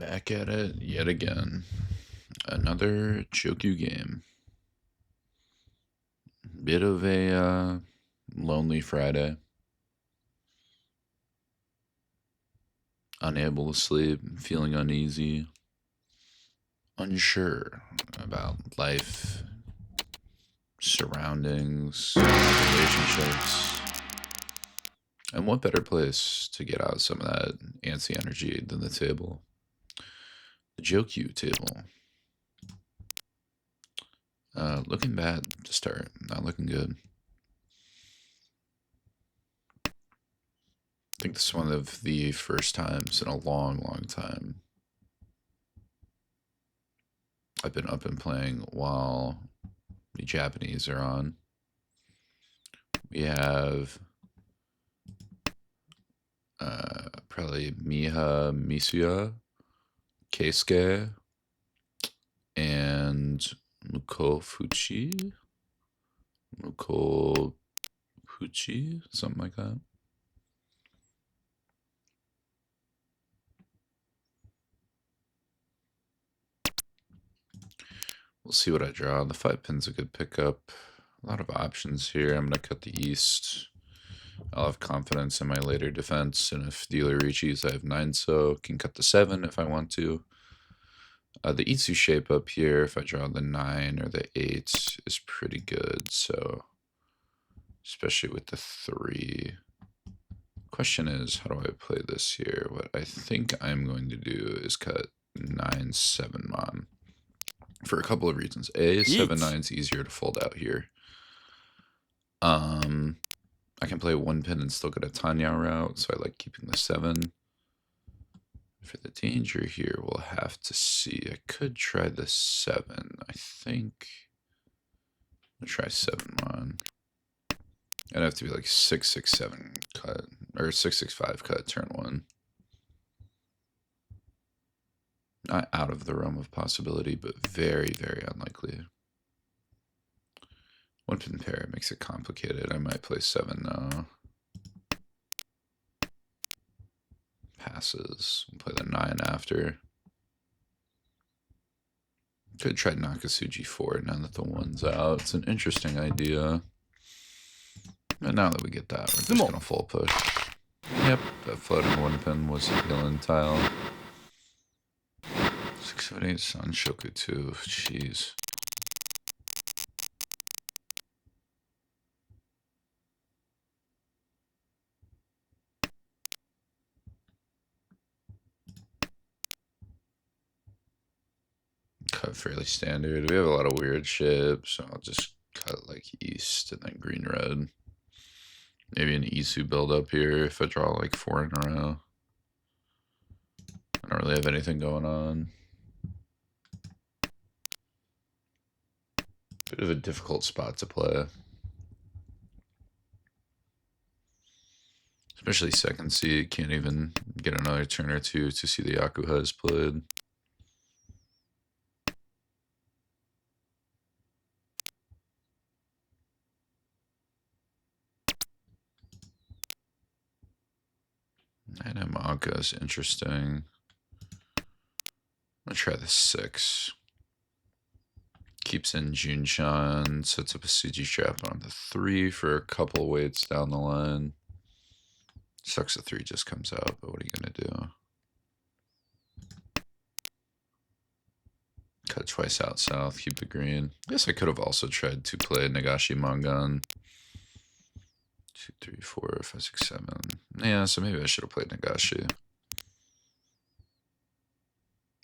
Back at it yet again. Another Chokyu game. Bit of a lonely Friday. Unable to sleep, feeling uneasy, unsure about life, surroundings, relationships. And what better place to get out some of that antsy energy than the table? The Jokyu table. Looking bad to start. Not looking good. I think this is one of the first times in a long, long time I've been up and playing while the Japanese are on. We have probably Miha Misuya, Keisuke, and Muko Fuchi. Muko Fuchi, something like that. We'll see what I draw. The 5 pin's a good pickup. A lot of options here. I'm going to cut the east. I'll have confidence in my later defense, and if dealer reaches, I have 9 so can cut the 7 if I want to. The Itsu shape up here, if I draw the 9 or the 8, is pretty good, so especially with the 3. Question is, how do I play this here? What I think I'm going to do is cut 9-7 mon. For a couple of reasons. A, 7-9 is easier to fold out here. I can play 1 pin and still get a Tanya route, so I like keeping the 7. For the danger here, we'll have to see. I could try the 7. I think I'll try 7 mon. It'd have to be like 6-6-7 cut, or 6-6-5 cut turn 1. Not out of the realm of possibility, but very, very unlikely. 1 pin pair makes it complicated. I might play 7 now. Passes. We'll play the 9 after. Could try Nakasuji 4 now that the 1's out. It's an interesting idea. And now that we get that, we're just going to full push. Yep, that floating 1 pin was a healing tile. 6-7-8 Sanshoku 2. Jeez. Cut fairly standard. We have a lot of weird ships, so I'll just cut like east and then green red. Maybe an Isu build up here if I draw like 4 in a row. I don't really have anything going on. Bit of a difficult spot to play. Especially second seed, can't even get another turn or two to see the Yakuhas played. And Amanka is interesting. I'm gonna try the 6. Keeps in Junshan, sets up a Suji trap on the 3 for a couple weights down the line. Sucks the 3 just comes out, but what are you gonna do? Cut twice out south, keep the green. I guess I could have also tried to play Nagashi Mangan. 2, 3, 4, 5, 6, 7. Yeah, so maybe I should have played Nagashi.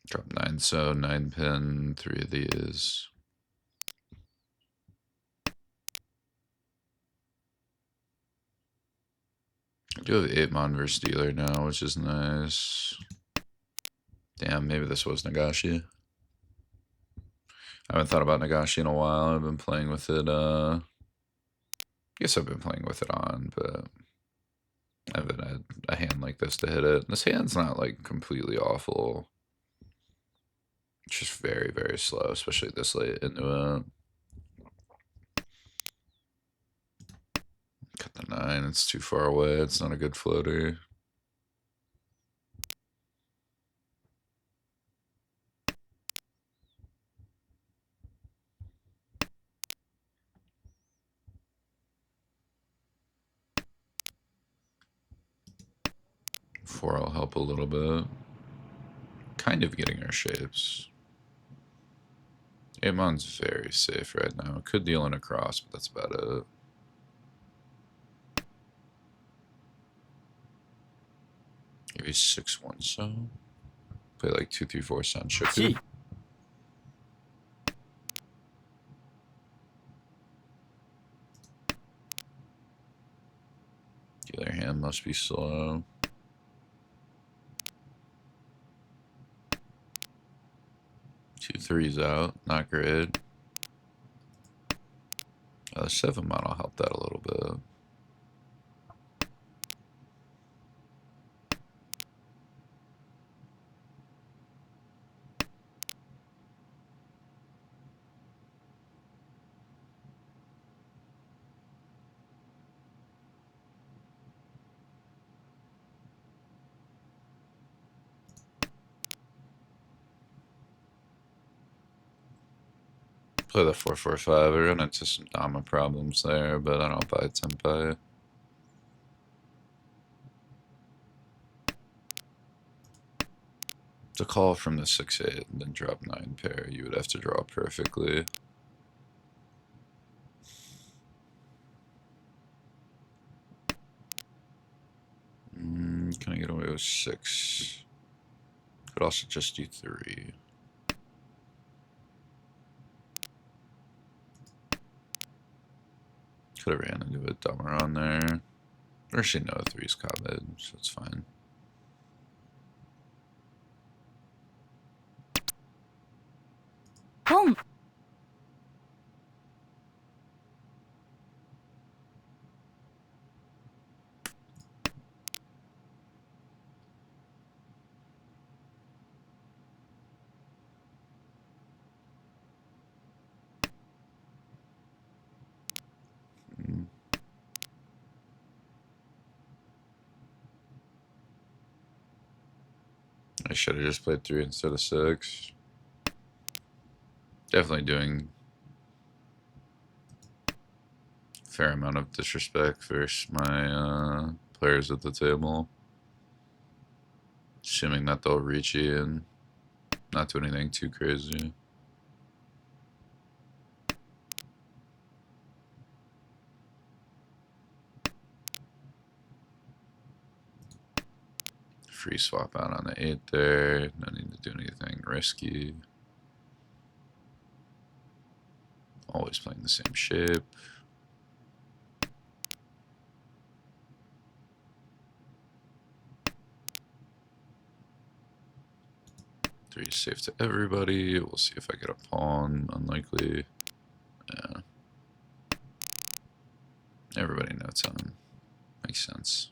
Drop 9 so, 9 pin, 3 of these. I do have 8 mon versus dealer now, which is nice. Damn, maybe this was Nagashi. I haven't thought about Nagashi in a while. I've been playing with it, I guess I've been playing with it on, but I haven't had a hand like this to hit it. This hand's not like completely awful. It's just very, very slow, especially this late into it. Cut the 9, it's too far away. It's not a good floater. 4 will help a little bit. Kind of getting our shapes. Amon's very safe right now. Could deal in a cross, but that's about it. Maybe 6-1 so. Play like 2-3-4 Sanshoku. Dealer hand must be slow. 2-3's out, not great. The 7-mana will help that a little bit. Play the 4-4-5. I run into some Dama problems there, but I don't buy Tempai. To call from the 6-8 and then drop 9 pair, you would have to draw perfectly. Can I get away with 6? Could also just do 3. Could have ran into a dumber on there. Or she know 3's combat, so it's fine. Boom. I should have just played 3 instead of 6. Definitely doing a fair amount of disrespect versus my players at the table. Assuming that they'll reach you and not do anything too crazy. Free swap out on the 8 there. No need to do anything risky. Always playing the same shape. Three is safe to everybody. We'll see if I get a pawn. Unlikely. Yeah. Everybody knows on. Makes sense.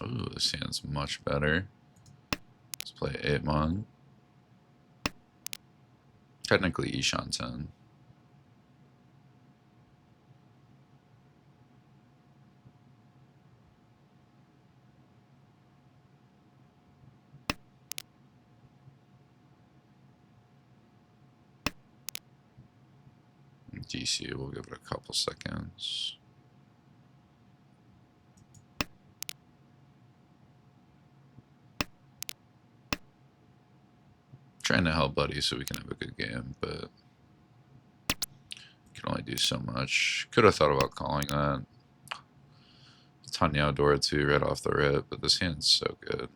Oh, this hand's much better. Let's play 8-mon. Technically Ishan 10. DC, we'll give it a couple seconds. Trying to help Buddy so we can have a good game, but can only do so much. Could have thought about calling that. Tenhou Dora 2 right off the rip, but this hand's so good.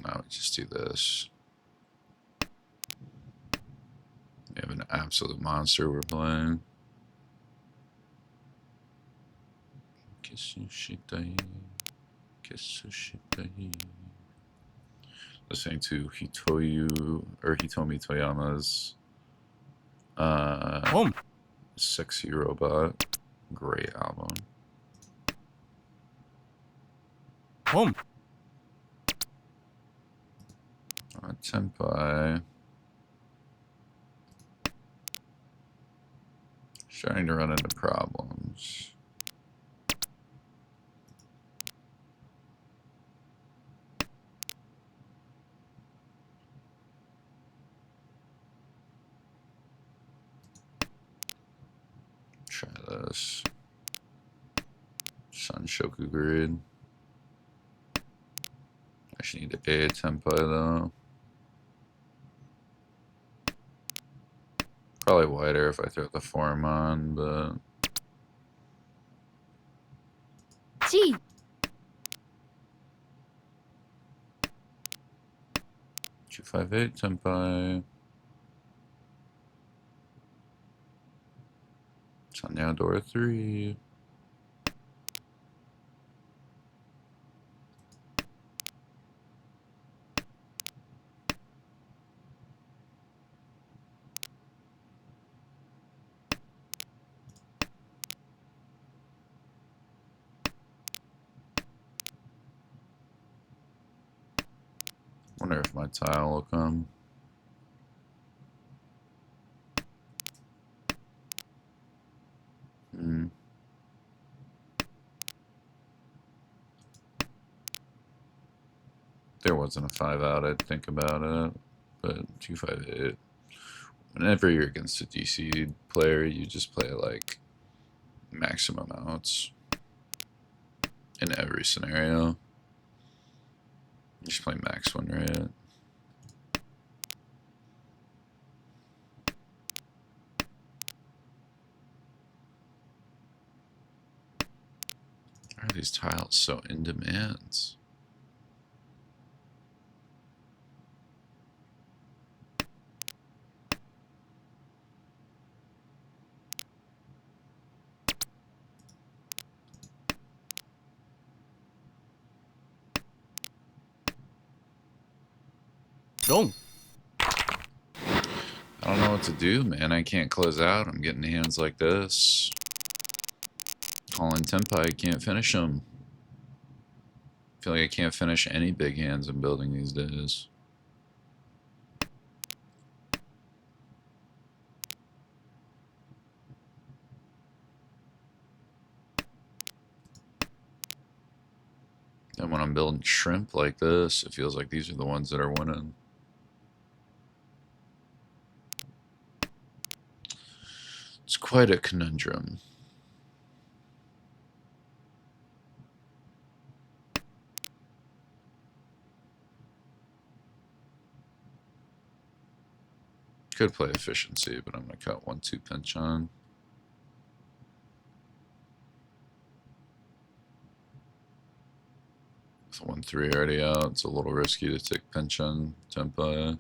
Now we just do this. We have an absolute monster we're playing. Listening to Hitomi Toyama's Sexy Robot. Great album. Tempai. Starting to run into problems. Try this. Sanshoku grid. I should need a tempo though. Probably wider if I throw the form on, but 258 tempo. Tenhou door 3. Wonder if my tile will come. There wasn't a 5 out, I'd think about it. But 258. Whenever you're against a DC player, you just play like maximum outs in every scenario. You just play max win rate. Why are these tiles so in demand? Wrong. I don't know what to do, man. I can't close out. I'm getting hands like this. Calling Tenpai, can't finish them. I feel like I can't finish any big hands I'm building these days. And when I'm building shrimp like this, it feels like these are the ones that are winning. It's quite a conundrum. Could play efficiency, but I'm going to cut 1-2 pinch on. With 1-3 already out, it's a little risky to take pinch on Tenpai.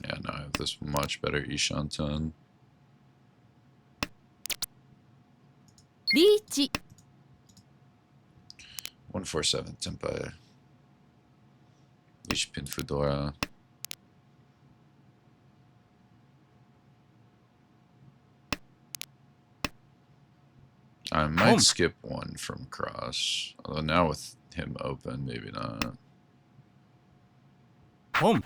Yeah, no, I have this much better Ishanten. Reach. 147 Tenpai. Ishpin Fedora. I might skip one from cross. Although now with him open, maybe not. Home.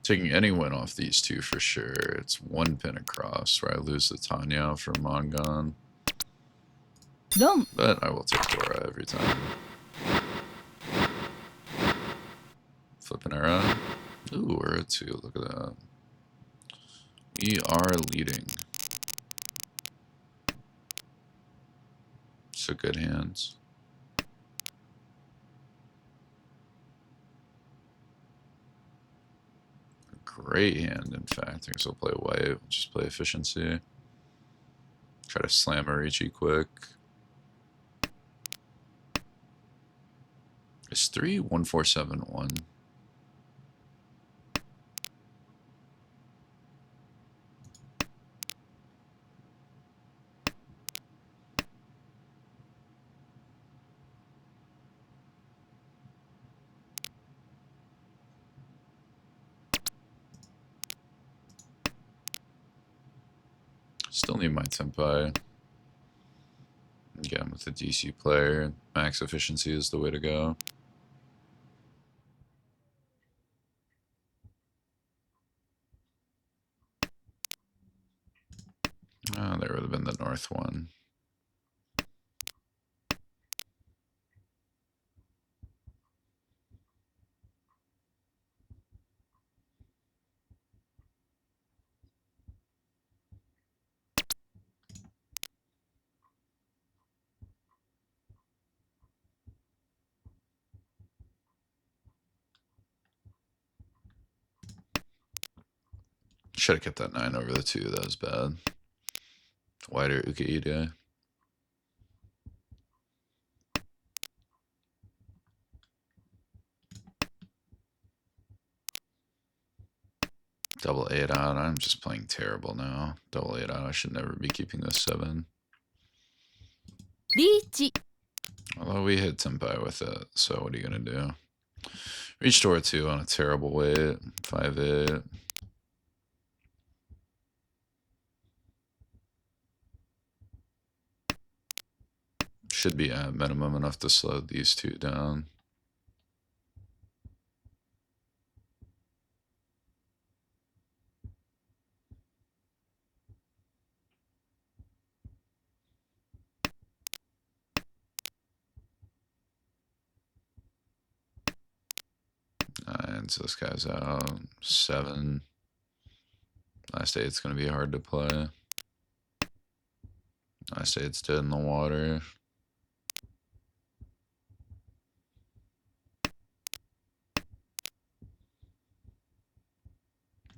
Taking any win off these two for sure. It's one pin across where I lose the Tanya from Mongon. Dom. But I will take Dora every time. Flipping era. Ooh, we're at 2. Look at that. We are leading. So good hands. Great hand, in fact. I guess I'll play white. We'll just play efficiency. Try to slam Arichi quick. It's 3, 1, 4, 7, 1. Still need my Tenpai. Again, with the DC player, max efficiency is the way to go. Oh, there would have been the north one. Should have kept that 9 over the 2. That was bad. Wider Ukaide. Double 8 out. I'm just playing terrible now. Double 8 out. I should never be keeping this 7. リーチ Although we hit Tempai with it, so what are you going to do? Reach door 2 on a terrible weight. 5-8. Should be at minimum enough to slow these 2 down. So this guy's out. 7. Last 8's going to be hard to play. Last 8's dead in the water.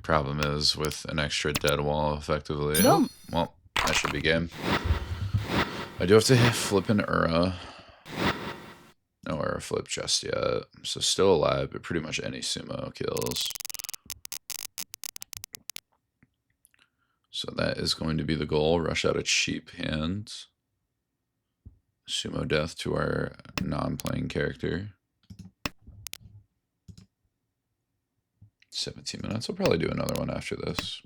Problem is with an extra dead wall effectively. Oh, well, that should be game. I do have to flip an Ura. No Ura flip just yet. So still alive, but pretty much any sumo kills. So that is going to be the goal. Rush out a cheap hand. Sumo death to our non-playing character. 17 minutes. I'll probably do another one after this.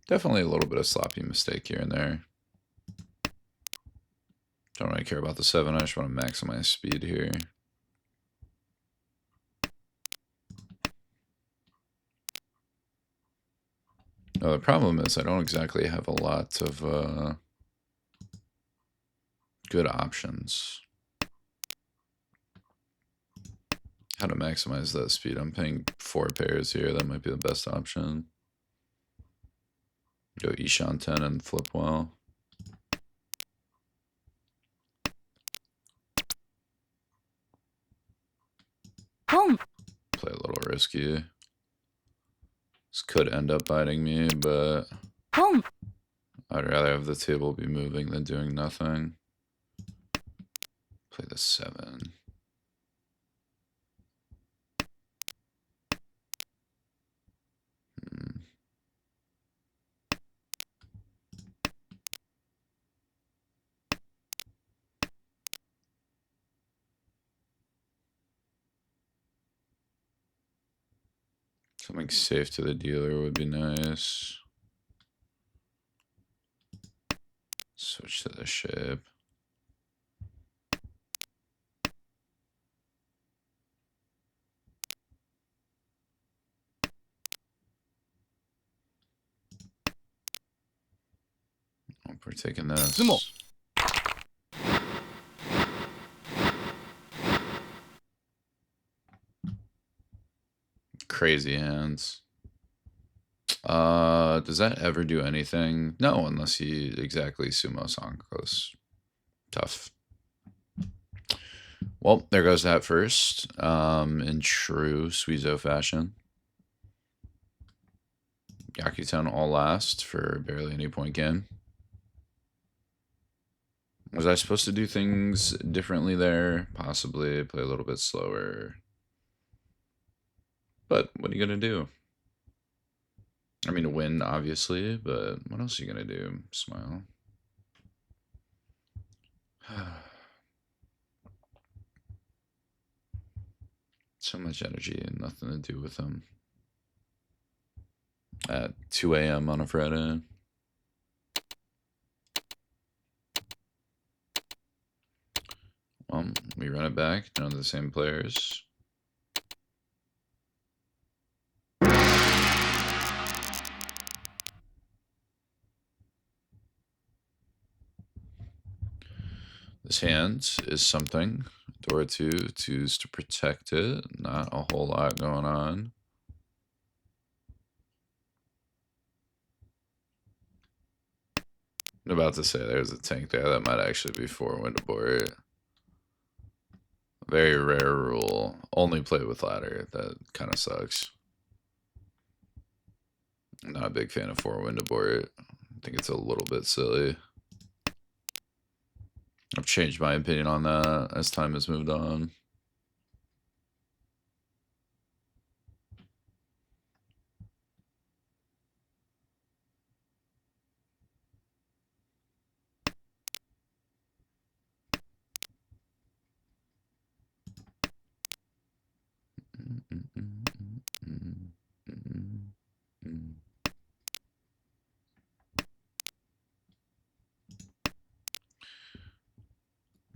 Definitely a little bit of sloppy mistake here and there. Don't really care about the 7. I just want to maximize speed here. No, the problem is I don't exactly have a lot of good options. How to maximize that speed. I'm paying 4 pairs here. That might be the best option. Go Ishan 10 and flip well. Play a little risky. This could end up biting me, but I'd rather have the table be moving than doing nothing. Play the 7. Something safe to the dealer would be nice. Switch to the shape. Hope we're taking this. Crazy hands. Does that ever do anything? No, unless he exactly sumo Sankos. Tough. Well, there goes that first. In true Suizo fashion. Yakuton all last for barely any point game. Was I supposed to do things differently there? Possibly play a little bit slower. But what are you going to do? I mean, win, obviously, but what else are you going to do? Smile. So much energy and nothing to do with them. At 2 a.m. on a Friday. Well, we run it back. None of the same players. This hand is something. Door 2, 2's to protect it. Not a whole lot going on. I'm about to say there's a tank there. That might actually be 4-win to board. Very rare rule. Only play with ladder. That kind of sucks. I'm not a big fan of 4 window board. I think it's a little bit silly. I've changed my opinion on that as time has moved on.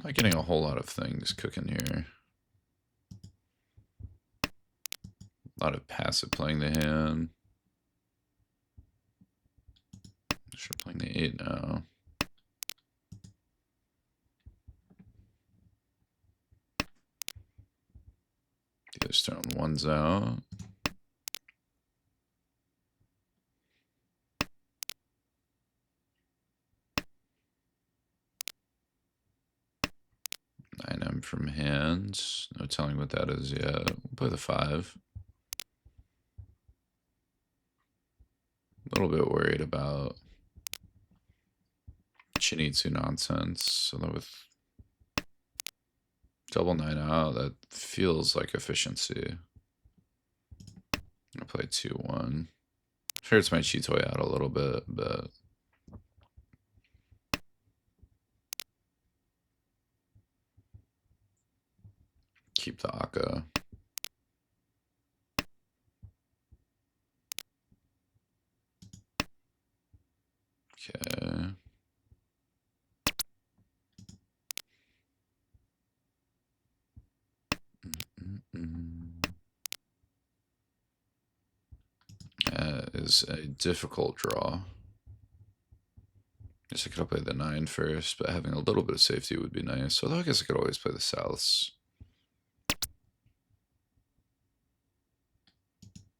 Not getting a whole lot of things cooking here. A lot of passive playing the hand. Start playing the 8 now. The other stone 1's out. Nine M from hands. No telling what that is yet. We'll play the 5. A little bit worried about Chinitsu nonsense. Although with double 9 out, that feels like efficiency. I'll play 2-1. Hurts my Chitoy out a little bit, but keep the Akka. Okay. That is a difficult draw. Guess I could have played the 9 first, but having a little bit of safety would be nice. Although I guess I could always play the Souths.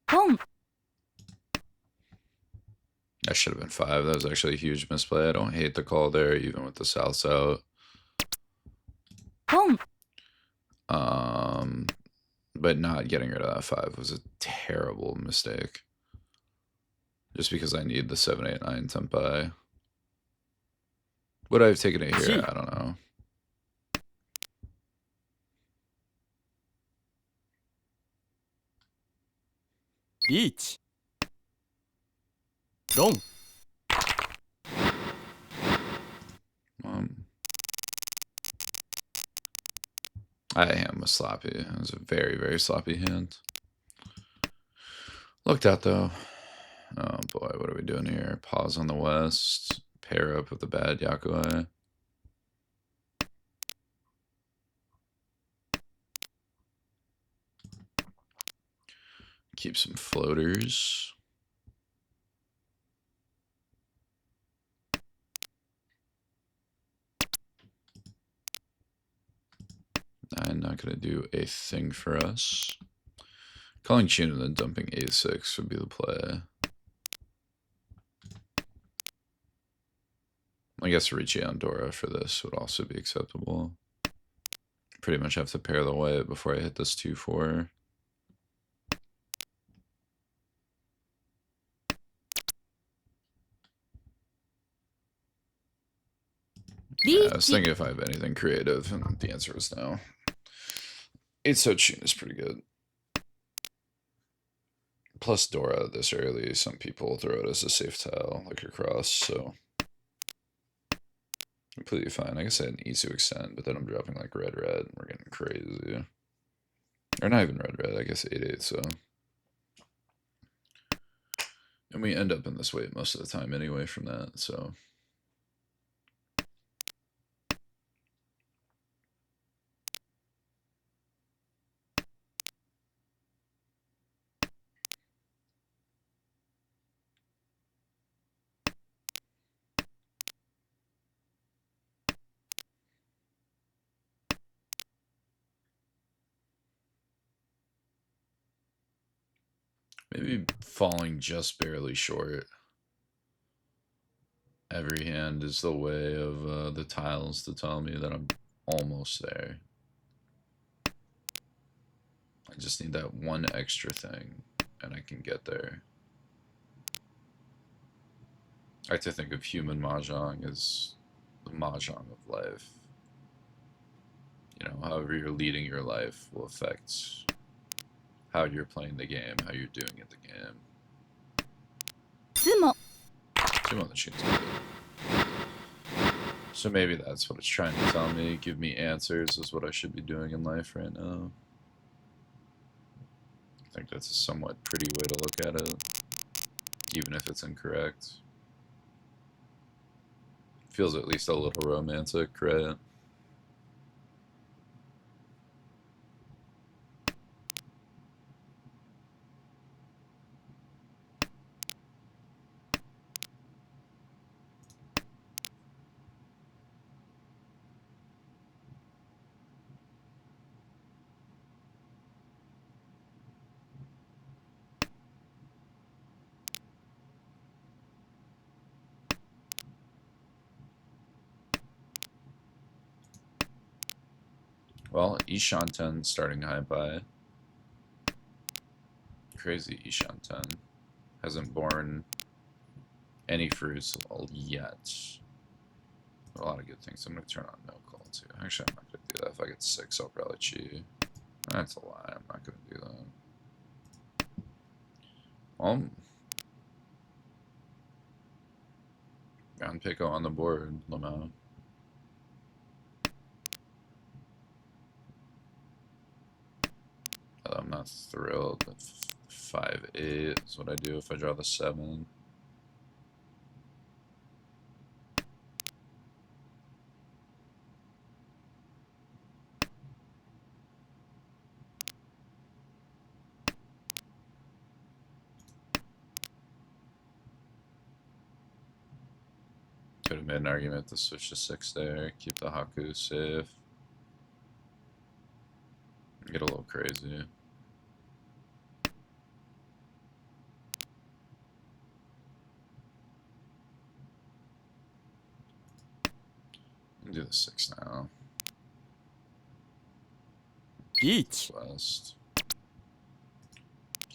Pong. That should have been 5. That was actually a huge misplay. I don't hate the call there, even with the Souths out. Pong. But not getting rid of that 5 was a terrible mistake. Just because I need the 7, 8, 9 tempi. Would I have taken it here? I don't know. Each. Long. That hand was sloppy. It was a very, very sloppy hand. Looked out though. Oh boy, what are we doing here? Pause on the west. Pair up with the bad Yakuai. Keep some floaters. Nine not gonna do a thing for us. Calling tune and then dumping a6 would be the play. I guess Ricci on Dora for this would also be acceptable. Pretty much have to pair the white before I hit this 2-4. Yeah, I was thinking if I have anything creative, and the answer was no. 8 so tune is pretty good. Plus Dora this early, some people throw it as a safe tile, like across, so completely fine. I guess I had an easy extend, but then I'm dropping like red, and we're getting crazy. Or not even red, I guess 8-8, so. And we end up in this weight most of the time anyway from that, so. Maybe falling just barely short. Every hand is the way of the tiles to tell me that I'm almost there. I just need that one extra thing, and I can get there. I like to think of human mahjong as the mahjong of life. You know, however you're leading your life will affect how you're playing the game, how you're doing at the game. つも Two on the chain's good. So maybe that's what it's trying to tell me. Give me answers is what I should be doing in life right now. I think that's a somewhat pretty way to look at it, even if it's incorrect. Feels at least a little romantic, right? Well, Ishanten starting high by. Crazy Ishanten. Hasn't borne any fruits yet. A lot of good things. I'm going to turn on no call too. Actually, I'm not going to do that. If I get 6, I'll probably cheat. That's a lie. I'm not going to do that. Ground Pico on the board, Lamau. I'm not thrilled. 5-8 is what I do if I draw the 7. Could have made an argument to switch to 6 there, keep the Haku safe. Get a little crazy. Do the 6 now. リー This チ West.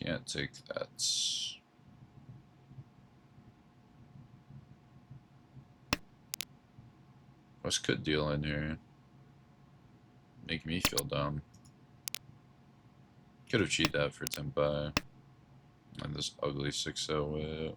Can't take that. West could deal in here. Make me feel dumb. Could have cheated that for Tempai. And this ugly 6-0 way.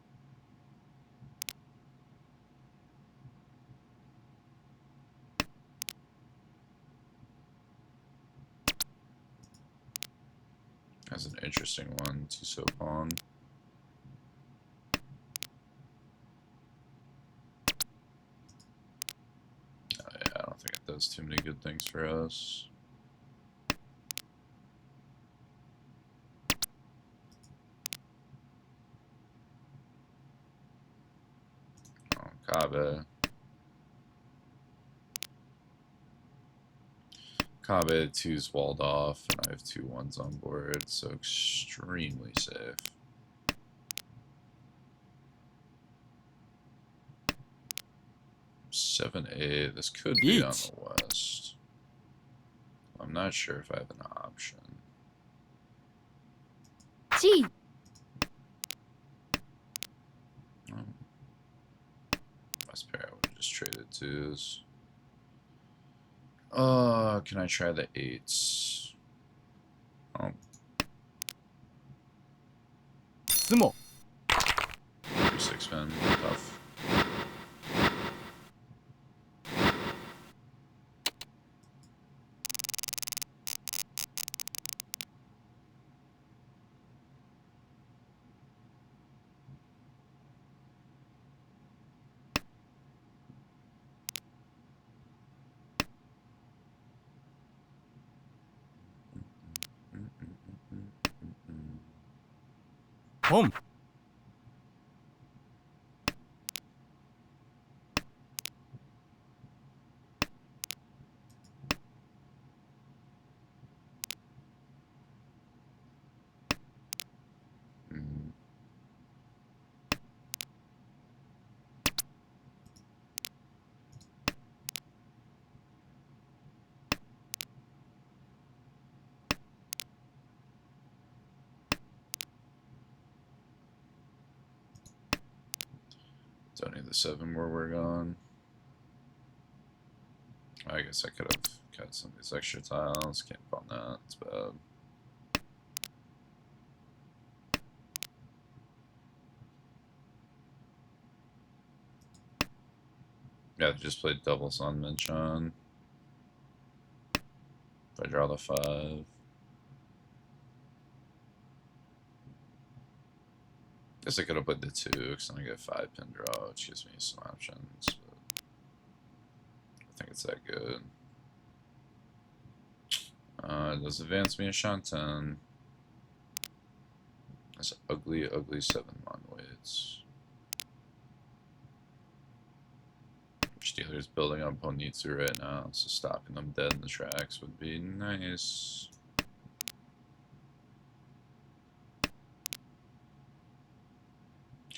That's an interesting one, Tuso Pawn. Oh, yeah, I don't think it does too many good things for us. Oh, Kabe. Kabe 2's walled off, and I have 2 1s on board, so extremely safe. Seven, 8. This could be on Beach. the west. I'm not sure if I have an option. チー Oh. West pair, I would have just traded 2s. Can I try the 8s? Oh, つも 3-6 man, tough. Mm-mm-mm-mm-mm-mm. ポン Mm. Don't need the 7 where we're going. I guess I could have cut some of these extra tiles. Can't on that. It's bad. Yeah, just played doubles on Minchon. If I draw the 5. Guess I could have played the 2 because then I get 5 pin draw, which gives me some options. But I think it's that good. It does advance me a Shanten. That's ugly, ugly 7 mon weights. Steelers building up Honitsu right now, so stopping them dead in the tracks would be nice.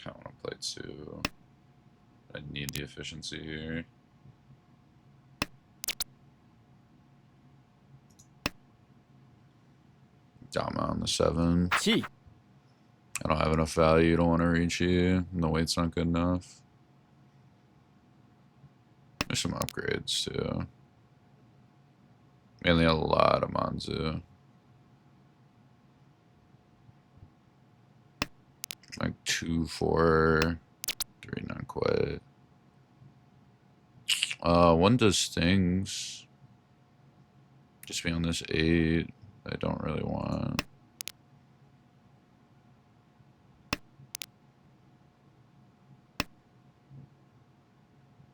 I want to play 2. I need the efficiency here. Dama on the 7. 地 I don't have enough value, don't want to reach you, and the weight's not good enough. There's some upgrades too. Mainly a lot of Manzu. Like 2, 4, 3, not quite. 1 does things. Just be on this 8. I don't really want.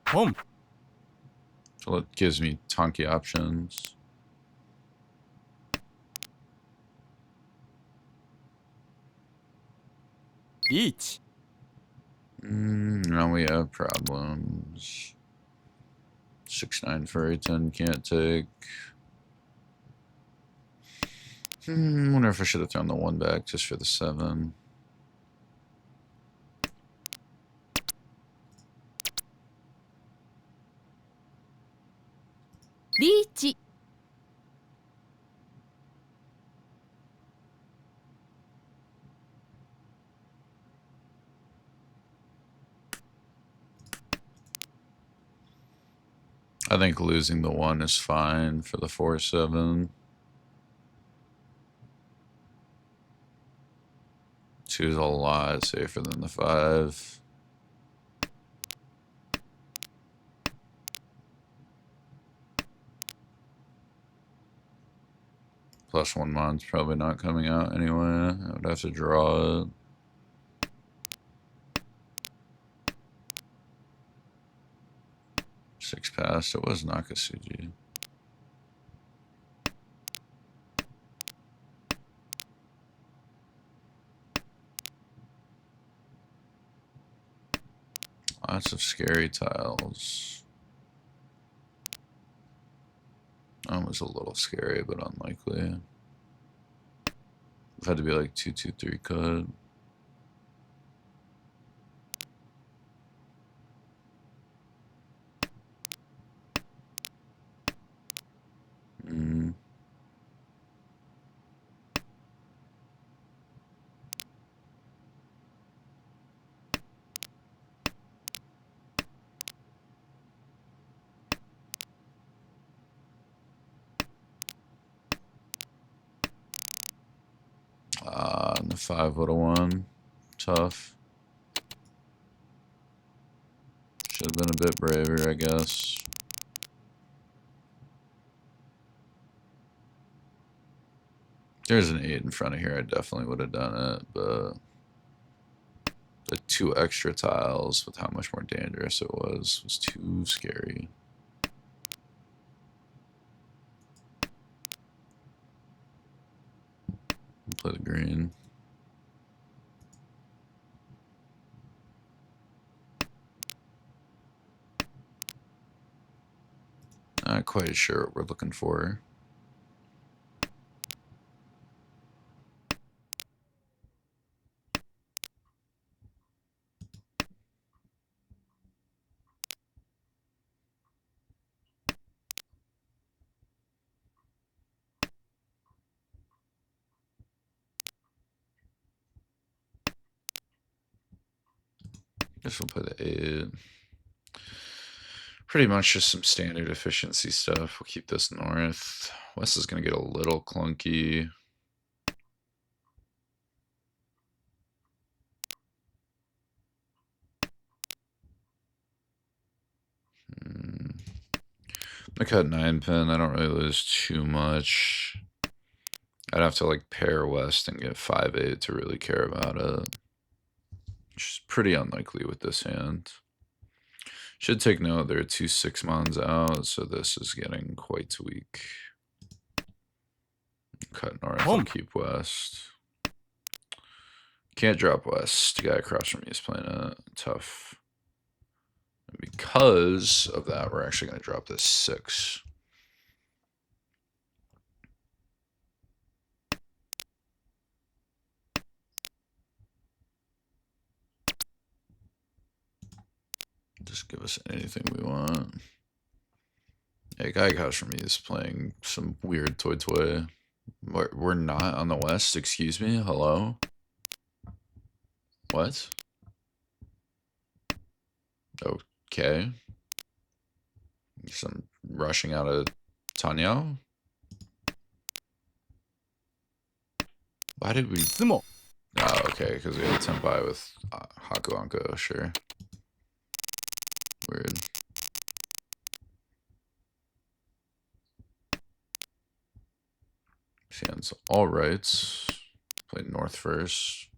Home. So it gives me Tonki options. Beach. Now we have problems. 6-9 furry 10 can't take. Wonder if I should have thrown the 1 back just for the 7. Reach. I think losing the 1 is fine for the 4-7. 2 is a lot safer than the 5. Plus 1 mon's probably not coming out anyway. I would have to draw it. Six passed. It was Nakasuji. Lots of scary tiles. That was a little scary, but unlikely. It had to be like 2, 2, 3 cut. And the 5 would have won. Tough. Should have been a bit braver, I guess. There's an 8 in front of here. I definitely would have done it, but the 2 extra tiles with how much more dangerous it was too scary. Play the green. Not quite sure what we're looking for. Guess we'll play the 8. Pretty much just some standard efficiency stuff. We'll keep this north. West is going to get a little clunky. I cut 9 pin. I don't really lose too much. I'd have to like pair west and get 5-8 to really care about it, which is pretty unlikely with this hand. Should take note there are 2 6-mons out, so this is getting quite weak. Cut north and keep west. Can't drop west. The guy across from me is playing it tough. And because of that, we're actually going to drop this 6. Just give us anything we want. Yeah, guy across from me is playing some weird toy. We're not on the west, excuse me? Hello? What? Okay. Some rushing out of Tenhou? Why did we... Sumo. Oh, okay, because we had Tenpai with Haku Anko, sure. Weird. Sand's all right. Play north first.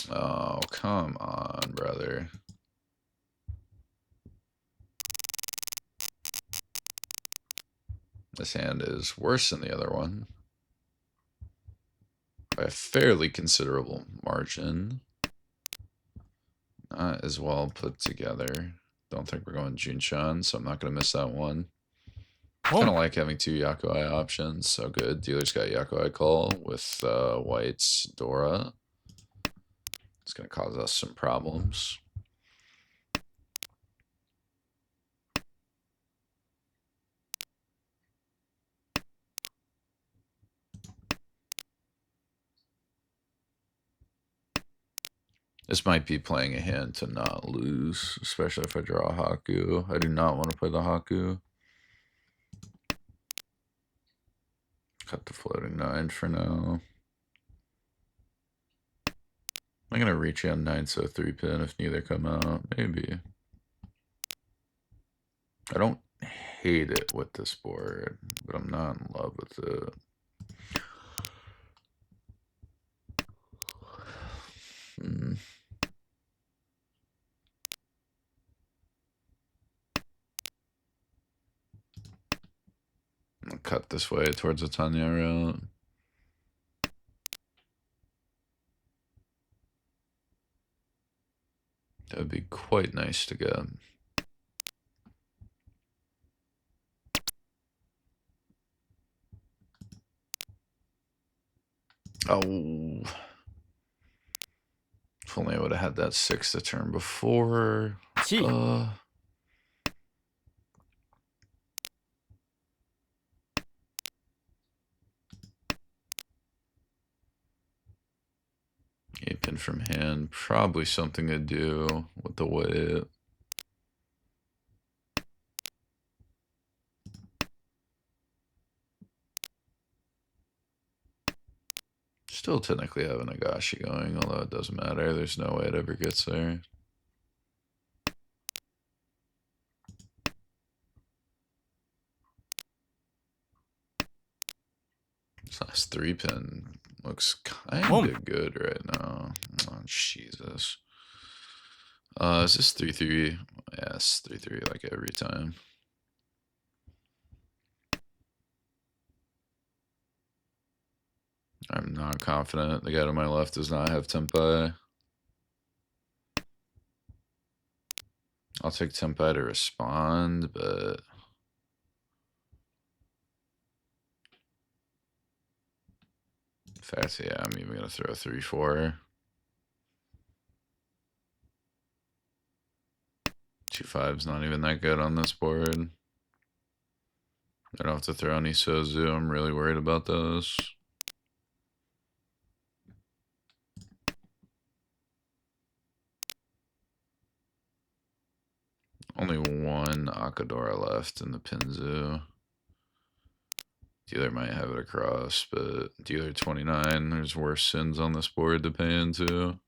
Oh, come on, brother. This hand is worse than the other one by a fairly considerable margin. Not as well put together. Don't think we're going Junchan, so I'm not going to miss that one. Kind of like having 2 Yakuai options. So good. Dealer's got Yakuai call with White's Dora. It's going to cause us some problems. This might be playing a hand to not lose, especially if I draw a Haku. I do not want to play the Haku. Cut the floating 9 for now. I'm going to reach on 9, so 3 pin if neither come out. Maybe. I don't hate it with this board, but I'm not in love with it. I'll cut this way towards the Tanya route. That would be quite nice to get. Oh. If only I would have had that 6 the turn before. A pin from hand. Probably something to do with the weight. Still technically have a Nagashi going, although it doesn't matter. There's no way it ever gets there. This last 3 pin looks kind of good right now. Oh, Jesus. Is this 3-3? Yes, 3-3 like every time. I'm not confident. The guy to my left does not have Tenpai. I'll take Tenpai to respond, but... in fact, yeah, I'm even going to throw 3-4. 2-5's not even that good on this board. I don't have to throw any Sozu. I'm really worried about those. Only one Akadora left in the Pinzu. Dealer might have it across, but dealer 29, there's worse sins on this board to pay into.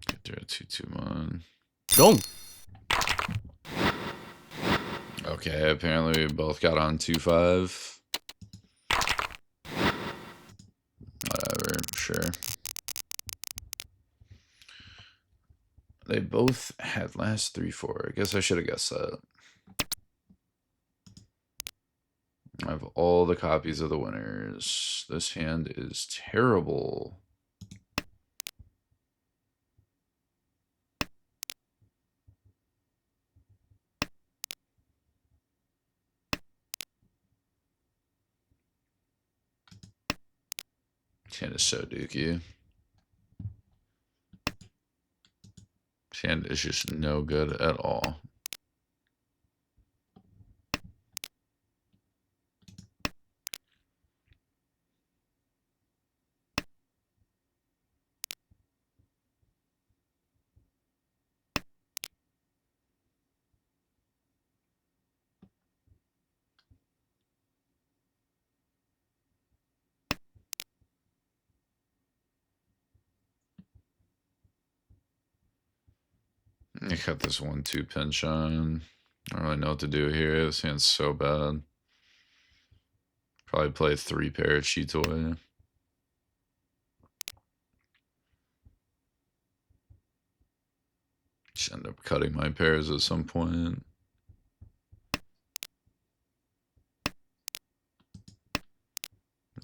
Get there at 2-2-1. ロン Okay, apparently we both got on 2-5. Whatever, sure. They both had last 3-4. I guess I should have guessed that. I have all the copies of the winners. This hand is terrible. This hand is so dookie. This hand is just no good at all. I cut this 1-2 pinch on. I don't really know what to do here. This hand's so bad. Probably play 3 pair of Cheetoy. Just end up cutting my pairs at some point.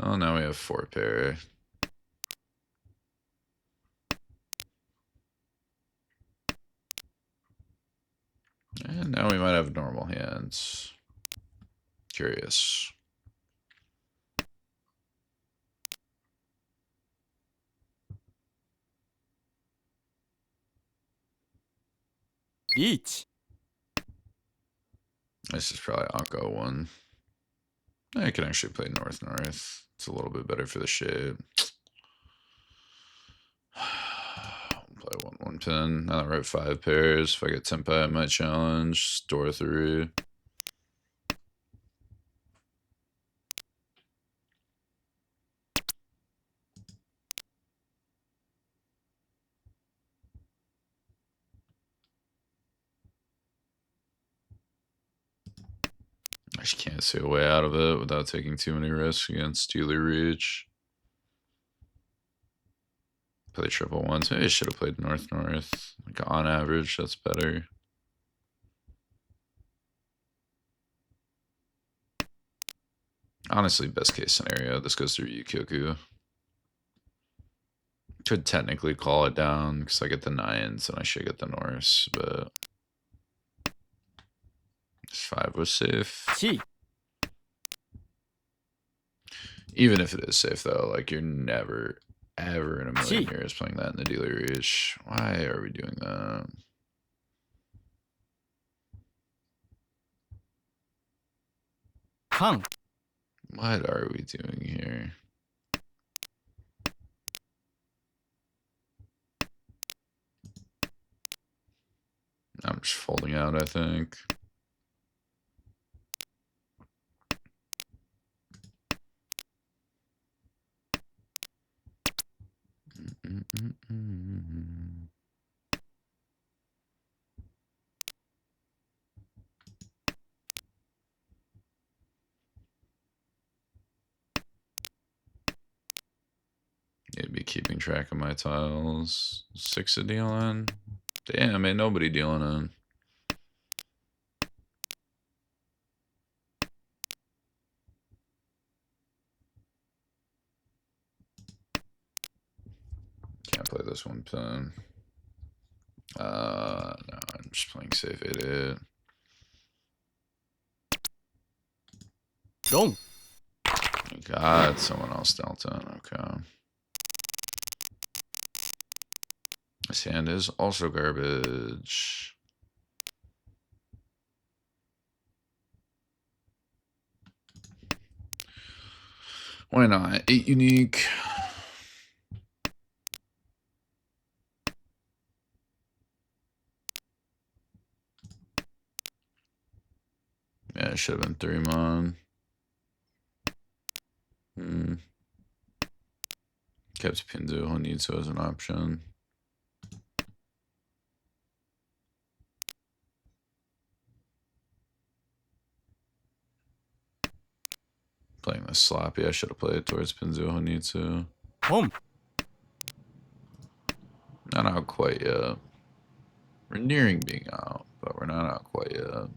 Oh, now we have 4 pair. And now we might have normal hands. Curious. Each. This is probably Akko 1. I can actually play north-north. It's a little bit better for the shape. Play 1-1 pin. Now that we're at 5 pairs. If I get Tempai, I might challenge. Store 3. I just can't see a way out of it without taking too many risks against Steeler Reach. Play triple ones. Maybe I should have played north-north. Like on average, that's better. Honestly, best case scenario, this goes through Yukioku. Could technically call it down because I get the 9s and I should get the Norse, but this 5 was safe. ち Even if it is safe though, like you're never, ever in a million Gee. years playing that in the dealer reach. Why are we doing that? カン What are we doing here? I'm just folding out, I think. Need to be keeping track of my tiles. 6 of dealing. Damn, ain't nobody dealing in. Can't play this one pin. No, I'm just playing safe 8-8. ロン God, someone else dealt in. Okay. This hand is also garbage. Why not? 8 unique. Yeah, it should have been 3 mon. Kept Pindu Honitsu as an option. Playing this sloppy. I should have played towards Pinzu Honitsu. 本 Not out quite yet. We're nearing being out, but we're not out quite yet.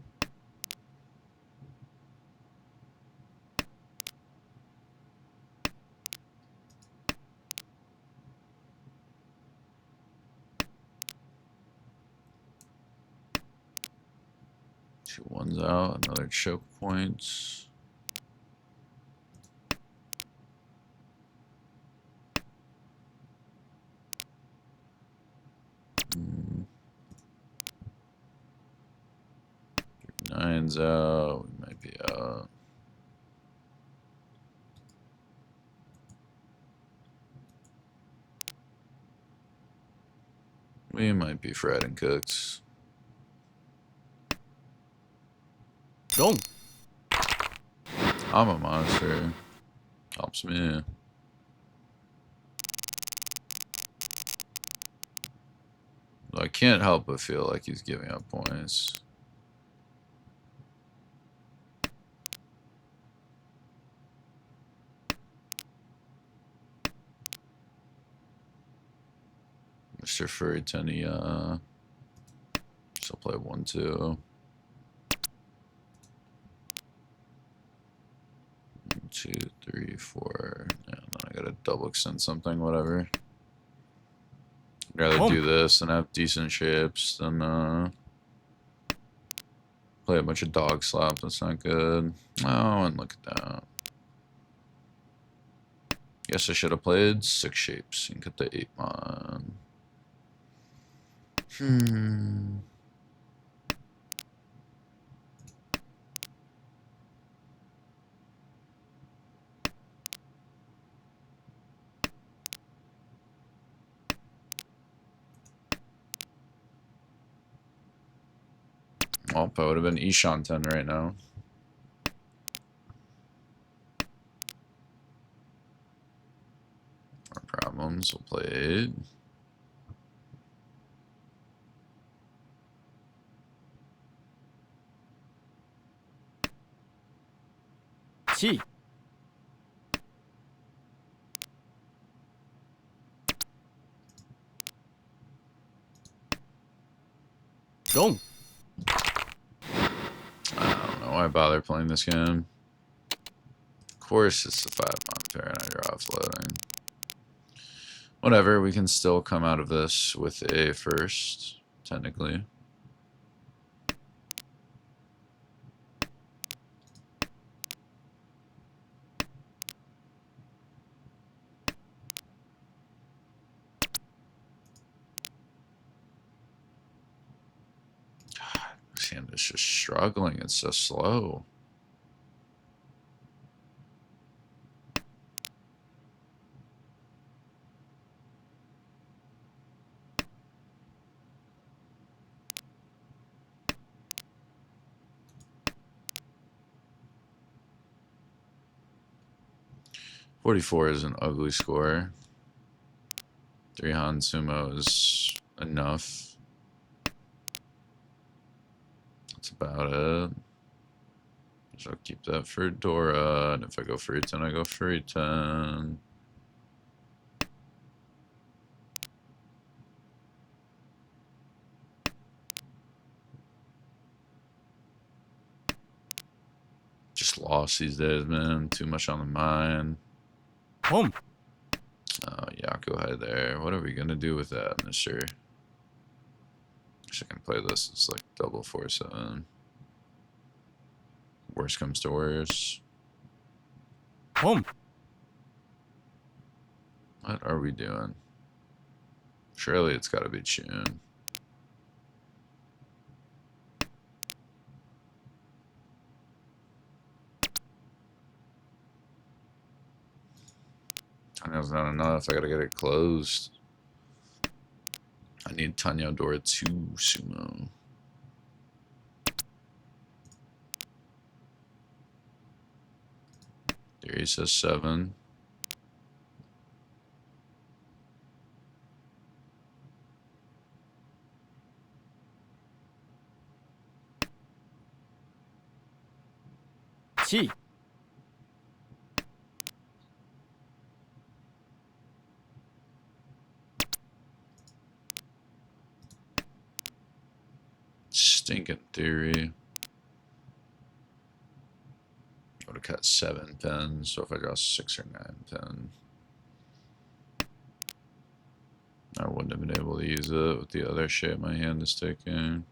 Two ones out, another choke point. Nines out. We might be out. We might be fried and cooked. ロン I'm a monster. Helps me. I can't help but feel like he's giving up points. Mr. Furry Tenny, still play 1-2. 1, 2, 3, 4. Yeah, then I gotta double extend something, whatever. I'd rather do this and have decent shapes than play a bunch of dog slap. That's not good. Oh, and look at that. Guess I should have played 6 shapes and get the 8 mon. Hmm. Well, I would have been Ishan 10 right now. No problems. We'll play 8. T ロン I don't know why bother playing this game. Of course, it's the 5 mon pair and I draw floating. Whatever, we can still come out of this with a first, technically. This hand is just struggling. It's so slow. .44 is an ugly score. 3 Han Sumo is enough. That's about it. So I'll keep that for Dora, and if I go for 10, I go for 10. Just lost these days, man. Too much on the mind. 本 Oh, Yakuhai there. What are we gonna do with that, mister? Guess I can play this. It's like double 4-7. Worst comes to worst. 本 What are we doing? Surely it's gotta be Chun. Tenhou's not enough. I gotta get it closed. I need Tenhou door 2 sumo. There he says 7. Chi. Stinking theory. I would have cut 7 pins, so if I draw 6 or 9 pin, I wouldn't have been able to use it with the other shape my hand is taking.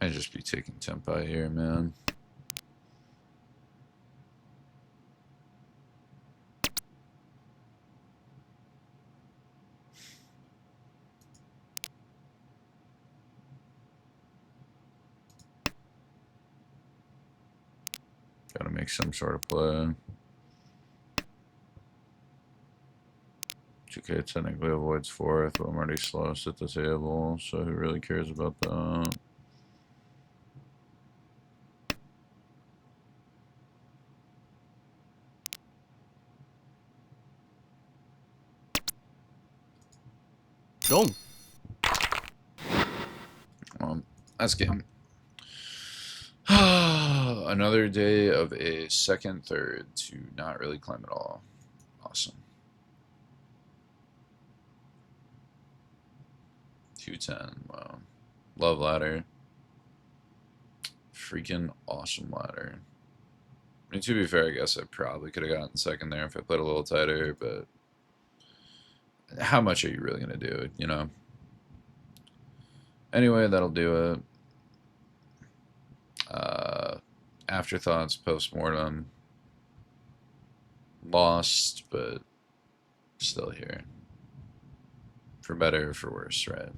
I'd just be taking tempai here, man. Gotta make some sort of play. 2K technically avoids 4th, but I'm already slowest at the table, so who really cares about that? Long. That's game. Another day of a second, third to not really climb at all. Awesome. 210. Wow. Love ladder. Freaking awesome ladder. I mean, to be fair, I guess I probably could have gotten second there if I played a little tighter, but how much are you really going to do, you know? Anyway, that'll do it. Afterthoughts, post-mortem. Lost, but still here. For better or for worse, right?